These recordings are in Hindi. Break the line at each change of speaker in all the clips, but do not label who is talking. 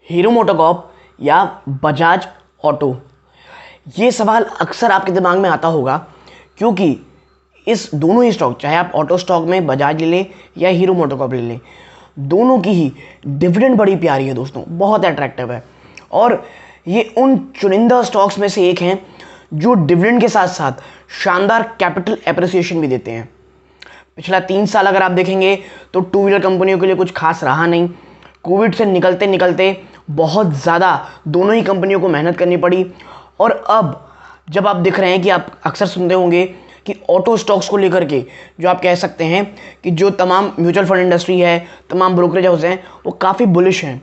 हीरो मोटोकॉर्प या बजाज ऑटो, ये सवाल अक्सर आपके दिमाग में आता होगा क्योंकि इस दोनों ही स्टॉक, चाहे आप ऑटो स्टॉक में बजाज ले लें या हीरो मोटोकॉर्प ले लें, दोनों की ही डिविडेंड बड़ी प्यारी है दोस्तों, बहुत अट्रैक्टिव है। और ये उन चुनिंदा स्टॉक्स में से एक हैं जो डिविडेंड के साथ साथ शानदार कैपिटल एप्रिसिएशन भी देते हैं। पिछला 3 साल अगर आप देखेंगे तो टू व्हीलर कंपनियों के लिए कुछ खास रहा नहीं। कोविड से निकलते निकलते बहुत ज़्यादा दोनों ही कंपनियों को मेहनत करनी पड़ी। और अब जब आप दिख रहे हैं कि आप अक्सर सुनते होंगे कि ऑटो स्टॉक्स को लेकर के जो आप कह सकते हैं कि जो तमाम म्यूचुअल फंड इंडस्ट्री है, तमाम ब्रोकरेज हाउस हैं, वो काफ़ी बुलिश हैं।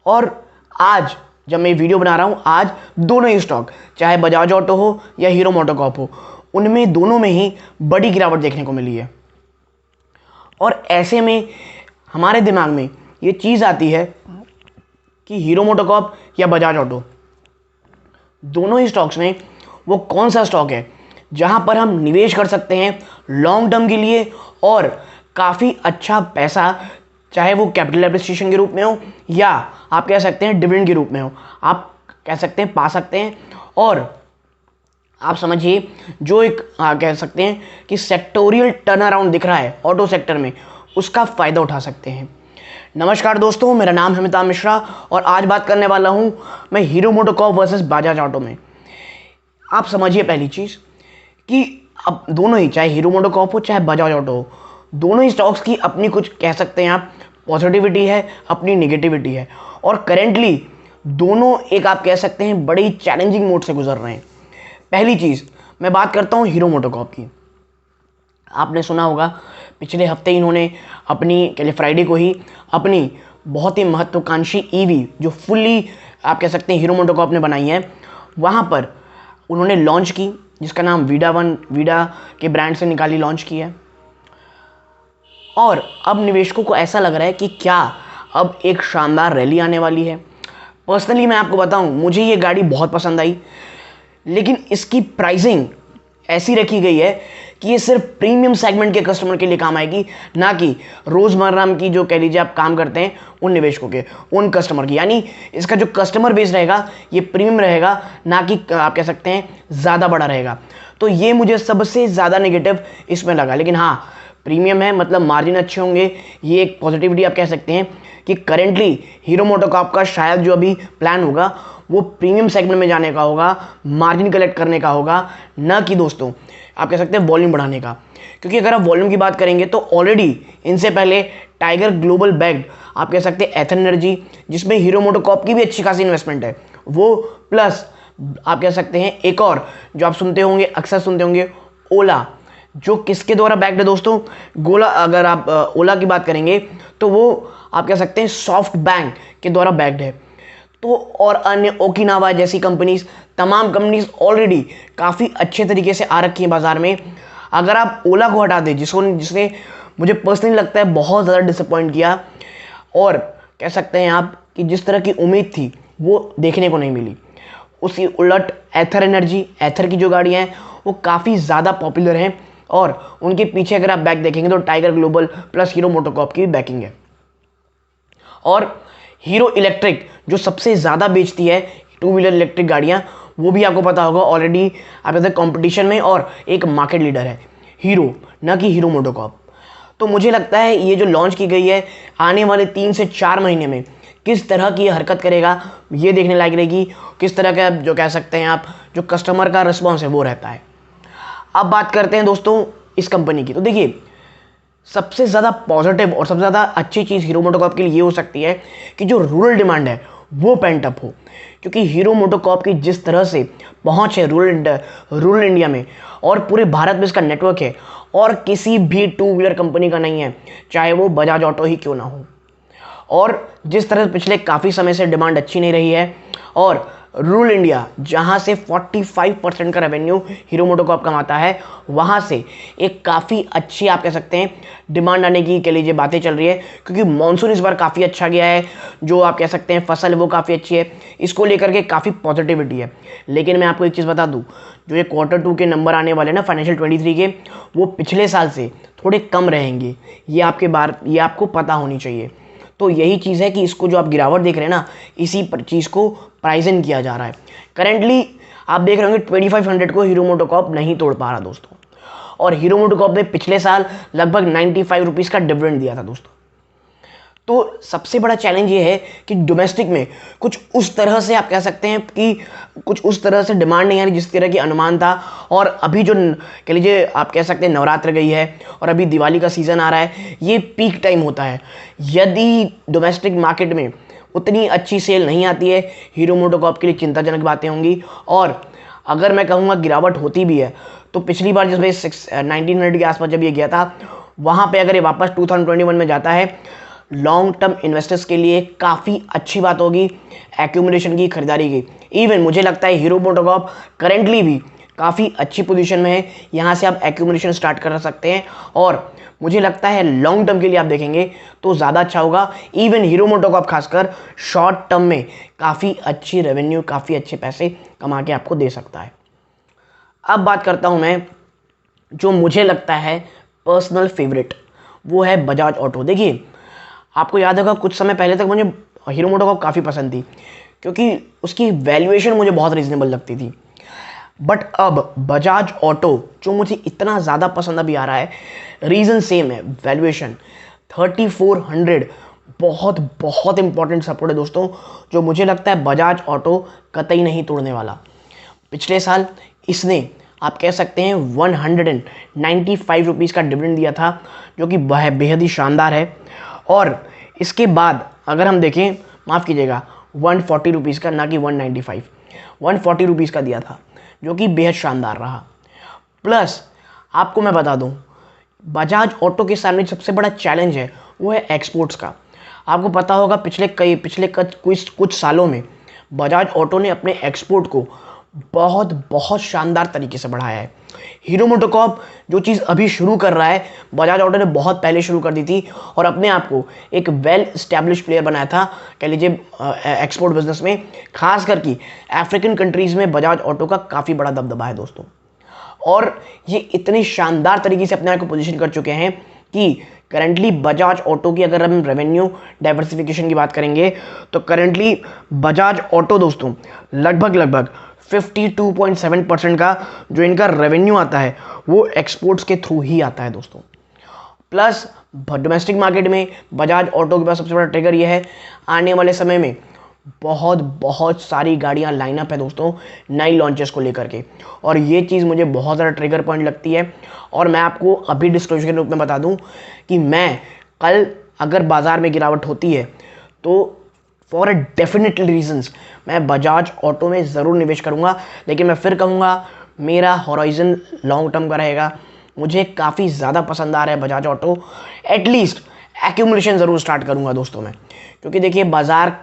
और आज जब मैं वीडियो बना रहा हूँ, आज दोनों ही स्टॉक, चाहे बजाज ऑटो हो या हीरो मोटोकॉर्प हो, उनमें दोनों में ही बड़ी गिरावट देखने को मिली है। और ऐसे में हमारे दिमाग में ये चीज़ आती है कि हीरो मोटोकॉर्प या बजाज ऑटो, दोनों ही स्टॉक्स में वो कौन सा स्टॉक है जहां पर हम निवेश कर सकते हैं लॉन्ग टर्म के लिए और काफ़ी अच्छा पैसा, चाहे वो कैपिटल एप्रिसिएशन के रूप में हो या आप कह सकते हैं डिविडेंड के रूप में हो, आप कह सकते हैं पा सकते हैं। और आप समझिए जो एक कह सकते हैं कि सेक्टोरियल टर्न अराउंड दिख रहा है ऑटो सेक्टर में, उसका फ़ायदा उठा सकते हैं। नमस्कार दोस्तों, मेरा नाम है अमिताभ मिश्रा और आज बात करने वाला हूं मैं hero MotoCorp versus Bajaj auto में। आप समझिए पहली चीज़ कि अब दोनों ही, चाहे हीरो मोटोकॉर्प हो चाहे बजाज ऑटो हो, दोनों ही स्टॉक्स की अपनी कुछ कह सकते हैं आप पॉजिटिविटी है, अपनी निगेटिविटी है। और करेंटली दोनों एक आप कह सकते हैं बड़ी चैलेंजिंग मोड से गुजर रहे हैं। पहली चीज़ मैं बात करता हूँ हीरो मोटोकॉर्प की। आपने सुना होगा पिछले हफ्ते इन्होंने अपनी कल फ्राइडे को ही अपनी बहुत ही महत्वाकांक्षी ईवी जो फुल्ली आप कह सकते हैं हीरो मोटोकॉर्प ने बनाई है, वहाँ पर उन्होंने लॉन्च की, जिसका नाम वीडा के ब्रांड से निकाली लॉन्च की है। और अब निवेशकों को ऐसा लग रहा है कि क्या अब एक शानदार रैली आने वाली है। पर्सनली मैं आपको बताऊं, मुझे ये गाड़ी बहुत पसंद आई, लेकिन इसकी प्राइसिंग ऐसी रखी गई है कि ये सिर्फ प्रीमियम सेगमेंट के कस्टमर के लिए काम आएगी, ना कि रोज़मर्रा की जो कह लीजिए आप काम करते हैं उन निवेशकों के, उन कस्टमर की। यानी इसका जो कस्टमर बेस रहेगा ये प्रीमियम रहेगा, ना कि आप कह सकते हैं ज़्यादा बड़ा रहेगा। तो ये मुझे सबसे ज़्यादा नेगेटिव इसमें लगा। लेकिन हाँ, प्रीमियम है मतलब मार्जिन अच्छे होंगे, ये एक पॉजिटिविटी आप कह सकते हैं कि करेंटली हीरो मोटोकॉर्प का शायद जो अभी प्लान होगा वो प्रीमियम सेगमेंट में जाने का होगा, मार्जिन कलेक्ट करने का होगा, ना कि दोस्तों आप कह सकते हैं वॉल्यूम बढ़ाने का। क्योंकि अगर आप वॉल्यूम की बात करेंगे तो ऑलरेडी इनसे पहले टाइगर ग्लोबल बैग्ड आप कह सकते हैं एथन एनर्जी, जिसमें हीरो मोटोकॉर्प की भी अच्छी खासी इन्वेस्टमेंट है, वो प्लस आप कह सकते हैं एक और जो आप सुनते होंगे, अक्सर सुनते होंगे, ओला, जो किसके द्वारा बैक्ड है दोस्तों? गोला। अगर आप ओला की बात करेंगे तो वो आप कह सकते हैं सॉफ्ट बैंक के द्वारा बैक्ड है। तो और अन्य ओकिनावा जैसी कंपनीज, तमाम कंपनीज ऑलरेडी काफ़ी अच्छे तरीके से आ रखी हैं बाजार में। अगर आप ओला को हटा दें, जिसने मुझे पर्सनली लगता है बहुत ज़्यादा डिसअपॉइंट किया, और कह सकते हैं आप कि जिस तरह की उम्मीद थी वो देखने को नहीं मिली। उसी उलट एथर एनर्जी, एथर की जो गाड़ियाँ हैं वो काफ़ी ज़्यादा पॉपुलर हैं और उनके पीछे अगर आप बैक देखेंगे तो tiger global plus hero MotoCorp की भी बैकिंग है। और हीरो इलेक्ट्रिक जो सबसे ज़्यादा बेचती है टू व्हीलर इलेक्ट्रिक गाड़ियाँ, वो भी आपको पता होगा ऑलरेडी आप कहते हैं कॉम्पिटिशन में और एक मार्केट लीडर है हीरो, ना कि हीरो मोटोकॉर्प। तो मुझे लगता है ये जो लॉन्च की गई है आने वाले 3 से 4 महीने में किस तरह की हरकत करेगा, ये देखने लायक रहेगी। किस तरह का जो कह सकते हैं आप जो कस्टमर का रिस्पॉन्स है वो रहता है। अब बात करते हैं दोस्तों इस कंपनी की। तो देखिए, सबसे ज़्यादा पॉजिटिव और सबसे ज़्यादा अच्छी चीज़ हीरो मोटोकॉर्प के लिए ये हो सकती है कि जो रूरल डिमांड है वो पेंट अप हो। क्योंकि हीरो मोटोकॉर्प की जिस तरह से पहुंच है रूरल इंडिया में और पूरे भारत में इसका नेटवर्क है, और किसी भी टू व्हीलर कंपनी का नहीं है, चाहे वो बजाज ऑटो ही क्यों ना हो। और जिस तरह पिछले काफ़ी समय से डिमांड अच्छी नहीं रही है, और रूरल इंडिया जहां से 45% का रेवेन्यू हीरो मोटोकॉर्प कमाता है, वहां से एक काफ़ी अच्छी आप कह सकते हैं डिमांड आने की कह लीजिए बातें चल रही है। क्योंकि मानसून इस बार काफ़ी अच्छा गया है, जो आप कह सकते हैं फसल वो काफ़ी अच्छी है, इसको लेकर के काफ़ी पॉजिटिविटी है। लेकिन मैं आपको एक चीज़ बता दूं, जो ये Q2 के नंबर आने वाले ना फाइनेंशियल 23 के, वो पिछले साल से थोड़े कम रहेंगे, ये आपको पता होनी चाहिए। तो यही चीज़ है कि इसको जो आप गिरावट देख रहे हैं ना, इसी चीज़ को प्राइस इन किया जा रहा है। करेंटली आप देख रहे होंगे 2500 को हीरो मोटोकॉर्प नहीं तोड़ पा रहा दोस्तों, और हीरो मोटोकॉर्प ने पिछले साल लगभग 95 रुपीज़ का डिविडेंड दिया था दोस्तों। तो सबसे बड़ा चैलेंज ये है कि डोमेस्टिक में कुछ उस तरह से आप कह सकते हैं कि कुछ उस तरह से डिमांड नहीं आ रही जिस तरह की अनुमान था। और अभी जो कह लीजिए आप कह सकते हैं नवरात्र गई है और अभी दिवाली का सीज़न आ रहा है, ये पीक टाइम होता है। यदि डोमेस्टिक मार्केट में उतनी अच्छी सेल नहीं आती है, हीरो मोटोकॉर्प के लिए चिंताजनक बातें होंगी। और अगर मैं कहूँगा गिरावट होती भी है तो पिछली बार जिसमें 1900 के आसपास जब ये गया था, वहाँ पे अगर ये वापस 2021 में जाता है, लॉन्ग टर्म इन्वेस्टर्स के लिए काफ़ी अच्छी बात होगी एक्यूमुलेशन की, खरीदारी की। इवन मुझे लगता है हीरो मोटोकॉर्प करेंटली भी काफ़ी अच्छी पोजीशन में है, यहाँ से आप एक्यूमुलेशन स्टार्ट कर सकते हैं। और मुझे लगता है लॉन्ग टर्म के लिए आप देखेंगे तो ज़्यादा अच्छा होगा। इवन हीरो मोटोकॉर्प खासकर शॉर्ट टर्म में काफ़ी अच्छी रेवेन्यू, काफ़ी अच्छे पैसे कमा के आपको दे सकता है। अब बात करता हूँ मैं जो मुझे लगता है पर्सनल फेवरेट, वो है बजाज ऑटो। देखिए आपको याद होगा कुछ समय पहले तक मुझे हीरो मोटोकॉर्प काफ़ी पसंद थी क्योंकि उसकी वैल्यूएशन मुझे बहुत रीजनेबल लगती थी। बट अब बजाज ऑटो जो मुझे इतना ज़्यादा पसंद अभी आ रहा है, रीज़न सेम है, वैल्यूएशन 3400 बहुत बहुत इंपॉर्टेंट सपोर्ट है दोस्तों, जो मुझे लगता है बजाज ऑटो कतई नहीं तोड़ने वाला। पिछले साल इसने आप कह सकते हैं 195 रुपीज़ का डिविडेंड दिया था, जो कि बेहद ही शानदार है। और इसके बाद अगर हम देखें, माफ़ कीजिएगा 140 रुपीज़ का, ना कि 195, 140 रुपीज़ का दिया था, जो कि बेहद शानदार रहा। प्लस आपको मैं बता दूं, बजाज ऑटो के सामने सबसे बड़ा चैलेंज है वो है एक्सपोर्ट्स का। आपको पता होगा पिछले कुछ सालों में बजाज ऑटो ने अपने एक्सपोर्ट को बहुत बहुत शानदार तरीके से बढ़ाया है। हीरो मोटोकॉर्प जो चीज़ अभी शुरू कर रहा है, बजाज ऑटो ने बहुत पहले शुरू कर दी थी और अपने आप को एक वेल स्टैब्लिश प्लेयर बनाया था, कह लीजिए एक्सपोर्ट बिजनेस में। खास करके अफ्रीकन कंट्रीज़ में बजाज ऑटो का काफ़ी बड़ा दबदबा है दोस्तों। और ये इतनी शानदार तरीके से अपने आप को पोजीशन कर चुके हैं कि करेंटली बजाज ऑटो की अगर हम रेवेन्यू डाइवर्सिफिकेशन की बात करेंगे तो करेंटली बजाज ऑटो दोस्तों लगभग 52.7% का जो इनका रेवेन्यू आता है वो एक्सपोर्ट्स के थ्रू ही आता है दोस्तों। प्लस डोमेस्टिक मार्केट में बजाज ऑटो के पास सबसे बड़ा ट्रिगर ये है, आने वाले समय में बहुत सारी गाड़ियां लाइनअप है दोस्तों नई लॉन्चेस को लेकर के, और ये चीज़ मुझे बहुत ज़्यादा ट्रिगर पॉइंट लगती है। और मैं आपको अभी डिस्क्लोजर के रूप में बता दूं कि मैं कल अगर बाज़ार में गिरावट होती है तो फॉर अ डेफिनेट रीजंस मैं बजाज ऑटो में ज़रूर निवेश करूँगा। लेकिन मैं फिर कहूँगा मेरा हॉराइजन लॉन्ग टर्म का रहेगा। मुझे काफ़ी ज़्यादा पसंद आ रहा है बजाज ऑटो। एटलीस्ट एक्यूमुलेशन ज़रूर स्टार्ट करूँगा दोस्तों मैं, क्योंकि देखिए बाज़ार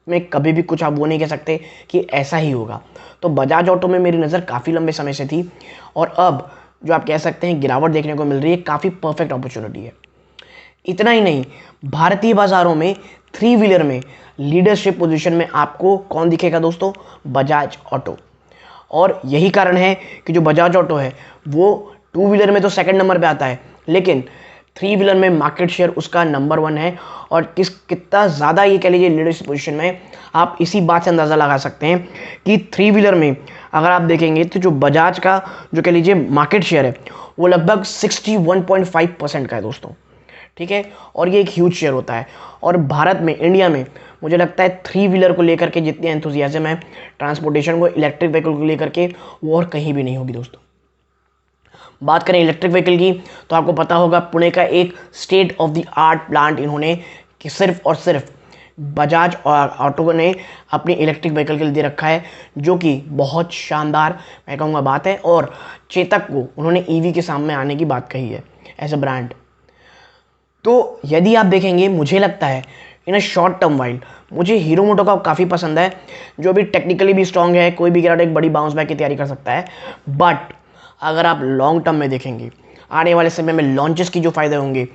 में कभी भी कुछ आप वो नहीं कह सकते कि ऐसा ही होगा। तो बजाज ऑटो में मेरी नज़र काफ़ी लंबे समय से थी और अब जो आप कह सकते हैं गिरावट देखने को मिल रही है, काफ़ी परफेक्ट अपॉर्चुनिटी है। इतना ही नहीं, भारतीय बाज़ारों में 3 व्हीलर में लीडरशिप पोजीशन में आपको कौन दिखेगा दोस्तों? बजाज ऑटो। और यही कारण है कि जो बजाज ऑटो है वो 2 व्हीलर में तो सेकंड नंबर पे आता है, लेकिन 3 व्हीलर में मार्केट शेयर उसका नंबर 1 है। और कितना ज़्यादा ये कह लीजिए लीडरशिप पोजीशन में है, आप इसी बात से अंदाज़ा लगा सकते हैं कि 3 व्हीलर में अगर आप देखेंगे तो जो बजाज का जो कह लीजिए मार्केट शेयर है वो लगभग 61.5% का है दोस्तों, ठीक है। और ये एक ह्यूज शेयर होता है। और भारत में, इंडिया में मुझे लगता है 3 व्हीलर को लेकर के जितनी एंथुजियाज्म है ट्रांसपोर्टेशन को, इलेक्ट्रिक व्हीकल को लेकर के, वो और कहीं भी नहीं होगी दोस्तों। बात करें इलेक्ट्रिक व्हीकल की तो आपको पता होगा पुणे का एक state of the art plant इन्होंने कि सिर्फ और सिर्फ बजाज और ऑटो ने अपनी इलेक्ट्रिक व्हीकल के लिए दे रखा है, जो कि बहुत शानदार मैं कहूँगा बात है। और चेतक को उन्होंने ईवी के सामने आने की बात कही है एज अ ब्रांड। तो यदि आप देखेंगे मुझे लगता है इन अ शॉर्ट टर्म वाइल मुझे हीरो मोटोकॉर्प काफ़ी पसंद है, जो भी टेक्निकली भी स्ट्रॉन्ग है, कोई भी गिरावट एक बड़ी बाउंस बैक की तैयारी कर सकता है। बट अगर आप लॉन्ग टर्म में देखेंगे, आने वाले समय में लॉन्चेस की जो फ़ायदे होंगे,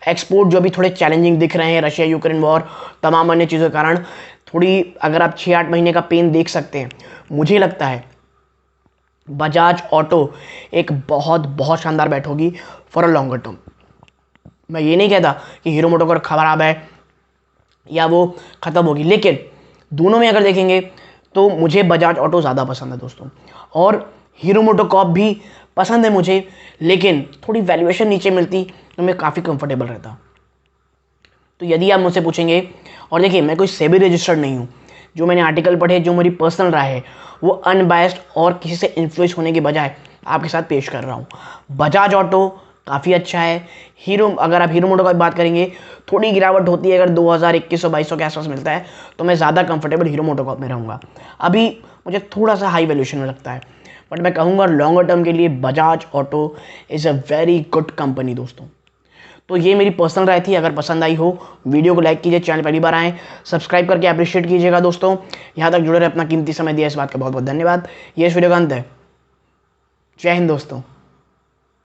एक्सपोर्ट जो अभी थोड़े चैलेंजिंग दिख रहे हैं रशिया यूक्रेन वॉर तमाम अन्य चीज़ों के कारण, थोड़ी अगर आप 6-8 महीने का पेन देख सकते हैं, मुझे लगता है बजाज ऑटो एक बहुत शानदार बैट होगी फॉर अ लॉन्गर टर्म। मैं ये नहीं कहता कि हीरो मोटोकॉर्प खराब है या वो ख़त्म होगी। लेकिन दोनों में अगर देखेंगे तो मुझे बजाज ऑटो ज़्यादा पसंद है दोस्तों, और हीरो मोटोकॉर्प भी पसंद है मुझे, लेकिन थोड़ी वैल्यूएशन नीचे मिलती तो मैं काफ़ी कंफर्टेबल रहता। तो यदि आप मुझसे पूछेंगे, और देखिए मैं कोई सेबी रजिस्टर्ड नहीं हूँ, जो मैंने आर्टिकल पढ़े, जो मेरी पर्सनल राय है, वो अनबायस्ड और किसी से इन्फ्लुएंस होने के बजाय आपके साथ पेश कर रहा हूँ। बजाज ऑटो काफ़ी अच्छा है। अगर आप हीरो मोटो की बात करेंगे, थोड़ी गिरावट होती है, अगर 2000-2100-2200 के आसपास मिलता है तो मैं ज़्यादा कंफर्टेबल हीरो मोटोकॉर्प में रहूँगा। अभी मुझे थोड़ा सा हाई वैल्यूएशन में लगता है, बट मैं कहूँगा लॉन्गर टर्म के लिए Bajaj auto is a very good company दोस्तों। तो ये मेरी पर्सनल राय थी। अगर पसंद आई हो वीडियो को लाइक कीजिए, चैनल पहली बार आए सब्सक्राइब करके अप्रिशिएट कीजिएगा दोस्तों। यहाँ तक जुड़े रहे, अपना कीमती समय दिया, इस बात का बहुत बहुत धन्यवाद। ये इस वीडियो का अंत है। जय हिंद दोस्तों।